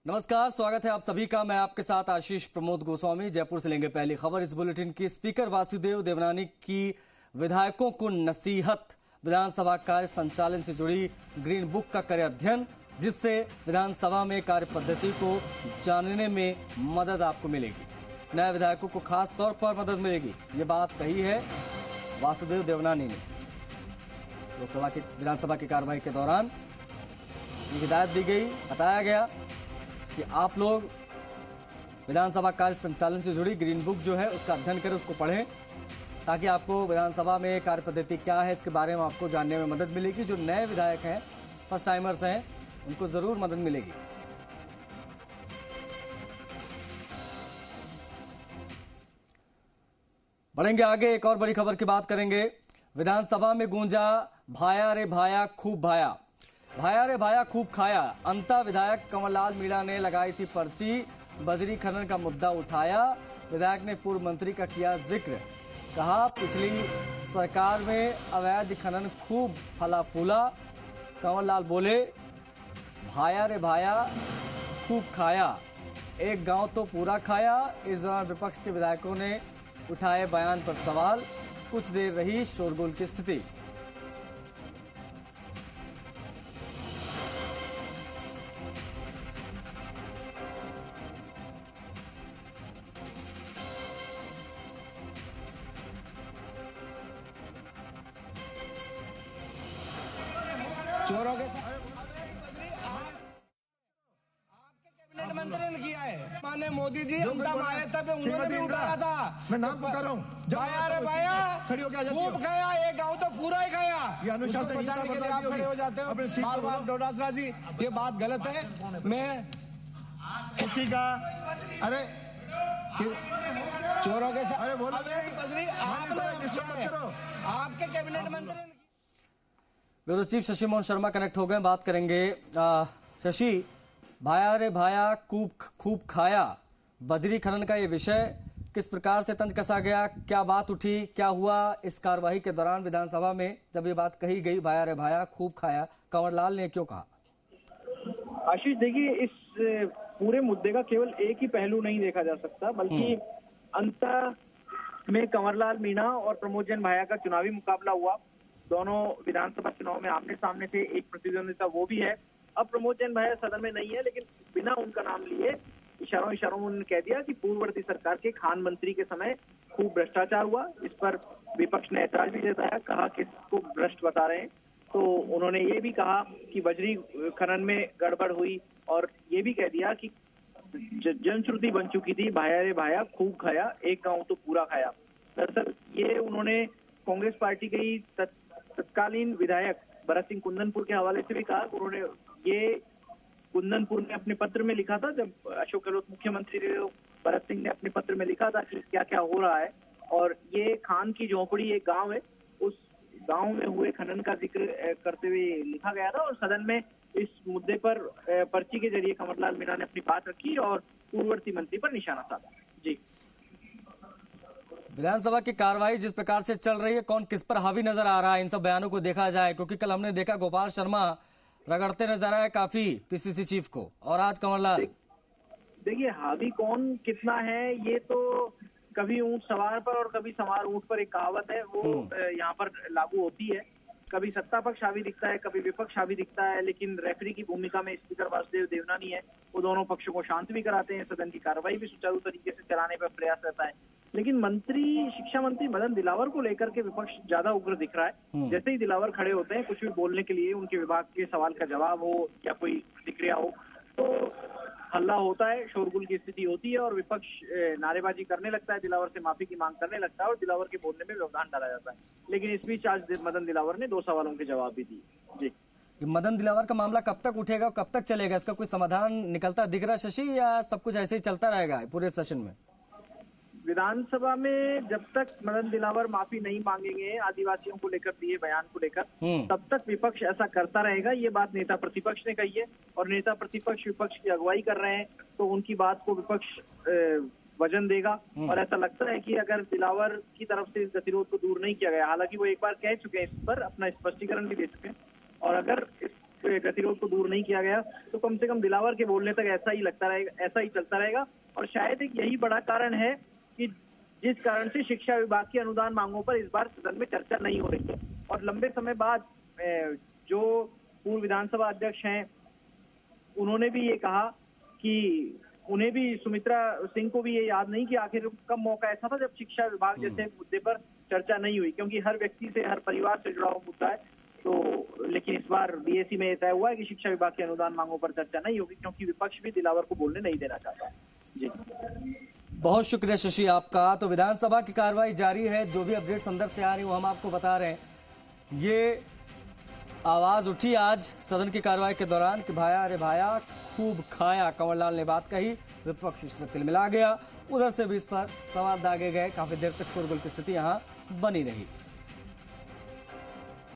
नमस्कार, स्वागत है आप सभी का। मैं आपके साथ आशीष प्रमोद गोस्वामी। जयपुर से लेंगे पहली खबर इस बुलेटिन की। स्पीकर वासुदेव देवनानी की विधायकों को नसीहत। विधानसभा कार्य संचालन से जुड़ी ग्रीन बुक का करे अध्ययन, जिससे विधानसभा में कार्य पद्धति को जानने में मदद आपको मिलेगी। नए विधायकों को खास तौर पर मदद मिलेगी, ये बात कही है वासुदेव देवनानी ने। विधानसभा की कार्रवाई के दौरान ये हिदायत दी गई, बताया गया कि आप लोग विधानसभा कार्य संचालन से जुड़ी ग्रीन बुक जो है उसका अध्ययन करें, उसको पढ़ें, ताकि आपको विधानसभा में कार्य पद्धति क्या है इसके बारे में आपको जानने में मदद मिलेगी। जो नए विधायक हैं, फर्स्ट टाइमर्स हैं, उनको जरूर मदद मिलेगी। बढ़ेंगे आगे, एक और बड़ी खबर की बात करेंगे। विधानसभा में गूंजा भाया रे भाया खूब भाया, भाया रे भाया खूब खाया। अंता विधायक कंवरलाल मीणा ने लगाई थी पर्ची, बजरी खनन का मुद्दा उठाया। विधायक ने पूर्व मंत्री का किया जिक्र, कहा पिछली सरकार में अवैध खनन खूब फला फूला। कंवरलाल बोले भाया रे भाया खूब खाया, एक गांव तो पूरा खाया। इस दौरान विपक्ष के विधायकों ने उठाए बयान पर सवाल, कुछ देर रही शोरगुल की स्थिति। चोरों के साथ आपके कैबिनेट मंत्री ने किया है। माने मोदी जी हम आए तब उन्होंने भी उठाया था। मैं नाम पुकार रहा हूँ। भाया रे भाया खड़ी हो गया, खूब खाया, एक गांव तो पूरा ही खाया। ये अनुशासन बचाने के लिए आप खड़े हो जाते हो बार बार। डोडासरा जी, ये बात गलत है। मैं उसी का अरे चोरों के साथ अरे बोलो बद्री आप लोग आपके कैबिनेट मंत्री ने। Bureau chief Shashi Mohan Sharma connect हो गए, बात करेंगे। शशि, भाया रे भाया खूब खाया, बजरी खनन का ये विषय किस प्रकार से तंज कसा गया, क्या बात उठी, क्या हुआ इस कार्यवाही के दौरान विधानसभा में जब ये बात कही गई, भाया रे भाया खूब खाया, कंवरलाल ने क्यों कहा? आशीष, देखिए, इस पूरे मुद्दे का केवल एक ही पहलू नहीं देखा जा सकता, बल्कि अंत में कंवरलाल मीणा और प्रमोद जैन भाया का चुनावी मुकाबला हुआ। दोनों विधानसभा चुनाव में आमने सामने थे, एक प्रतिद्वंदिता वो भी है। अब प्रमोद जैन भाया सदन में नहीं है, लेकिन बिना उनका नाम लिए इशारों में उन्होंने कह दिया कि पूर्ववर्ती सरकार के खान मंत्री के समय खूब भ्रष्टाचार हुआ। इस पर विपक्ष ने ऐतराज भी जताया, कहा कि इसको भ्रष्ट बता रहे हैं। तो उन्होंने ये भी कहा कि बजरी खनन में गड़बड़ हुई, और ये भी कह दिया कि जनश्रुति बन चुकी थी, भाया रे भाया खूब खाया, एक गांव तो पूरा खाया। दरअसल ये उन्होंने कांग्रेस पार्टी के ही तत्कालीन विधायक भरत सिंह कुंदनपुर के हवाले से भी कहा। उन्होंने ये कुंदनपुर ने अपने पत्र में लिखा था, जब अशोक गहलोत मुख्यमंत्री थे, भरत सिंह ने अपने पत्र में लिखा था कि क्या क्या हो रहा है। और ये खान की झोपड़ी एक गांव है, उस गांव में हुए खनन का जिक्र करते हुए लिखा गया था। और सदन में इस मुद्दे पर पर्ची के जरिए कंवरलाल मीणा ने अपनी बात रखी और पूर्ववर्ती मंत्री पर निशाना साधा। जी, विधानसभा की कार्रवाई जिस प्रकार से चल रही है, कौन किस पर हावी नजर आ रहा है इन सब बयानों को देखा जाए? क्योंकि कल हमने देखा गोपाल शर्मा रगड़ते नजर आए काफी पीसीसी चीफ को, और आज कंवरलाल। देखिए, हावी कौन कितना है, ये तो कभी ऊंट सवार पर और कभी सवार ऊंट पर एक कहावत है, वो यहाँ पर लागू होती है। कभी सत्ता पक्ष हावी दिखता है, कभी विपक्ष हावी दिखता है, लेकिन रेफरी की भूमिका में स्पीकर वासुदेव देवनानी है। वो दोनों पक्षों को शांत भी कराते हैं, सदन की कार्रवाई भी सुचारू तरीके से चलाने पर प्रयास रहता है। लेकिन शिक्षा मंत्री मदन दिलावर को लेकर के विपक्ष ज्यादा उग्र दिख रहा है। जैसे ही दिलावर खड़े होते हैं कुछ भी बोलने के लिए, उनके विभाग के सवाल का जवाब हो या कोई प्रतिक्रिया हो, तो हल्ला होता है, शोरगुल की स्थिति होती है और विपक्ष नारेबाजी करने लगता है, दिलावर से माफी की मांग करने लगता है और दिलावर के बोलने में व्यवधान डाला जाता है। लेकिन इस बीच आज मदन दिलावर ने 2 सवालों के जवाब भी दिए। जी, मदन दिलावर का मामला कब तक उठेगा, कब तक चलेगा, इसका कोई समाधान निकलता दिख रहा शशि, या सब कुछ ऐसे ही चलता रहेगा पूरे सेशन में? विधानसभा में जब तक मदन दिलावर माफी नहीं मांगेंगे आदिवासियों को लेकर दिए बयान को लेकर, तब तक विपक्ष ऐसा करता रहेगा। ये बात नेता प्रतिपक्ष ने कही है, और नेता प्रतिपक्ष विपक्ष की अगुवाई कर रहे हैं, तो उनकी बात को विपक्ष वजन देगा। और ऐसा लगता है कि अगर दिलावर की तरफ से इस गतिरोध को दूर नहीं किया गया, हालांकि वो एक बार कह चुके हैं इस पर, अपना स्पष्टीकरण भी दे चुके हैं, और अगर इस गतिरोध को दूर नहीं किया गया तो कम से कम दिलावर के बोलने तक ऐसा ही लगता रहेगा, ऐसा ही चलता रहेगा। और शायद एक यही बड़ा कारण है कि जिस कारण से शिक्षा विभाग की अनुदान मांगों पर इस बार सदन में चर्चा नहीं हो रही है। और लंबे समय बाद जो पूर्व विधानसभा अध्यक्ष हैं उन्होंने भी ये कहा कि उन्हें भी, सुमित्रा सिंह को भी ये याद नहीं कि आखिर कब मौका ऐसा था जब शिक्षा विभाग जैसे मुद्दे पर चर्चा नहीं हुई, क्योंकि हर व्यक्ति से, हर परिवार से जुड़ा हुआ मुद्दा है। तो लेकिन इस बार बीएससी में तय हुआ है कि शिक्षा विभाग के अनुदान मांगों पर चर्चा नहीं होगी, क्योंकि विपक्ष भी दिलावर को बोलने नहीं देना चाहता। जी, बहुत शुक्रिया शशि आपका। तो विधानसभा की कार्रवाई जारी है, जो भी अपडेट्स अंदर से आ रही वो हम आपको बता रहे हैं। ये आवाज उठी आज सदन की कार्रवाई के दौरान कि भाया रे भाया खूब खाया, कंवरलाल ने बात कही, विपक्ष इसमें तिलमिला गया। उधर से भी इस पर सवाल दागे गए, काफी देर तक शोरगुल की स्थिति यहां बनी रही।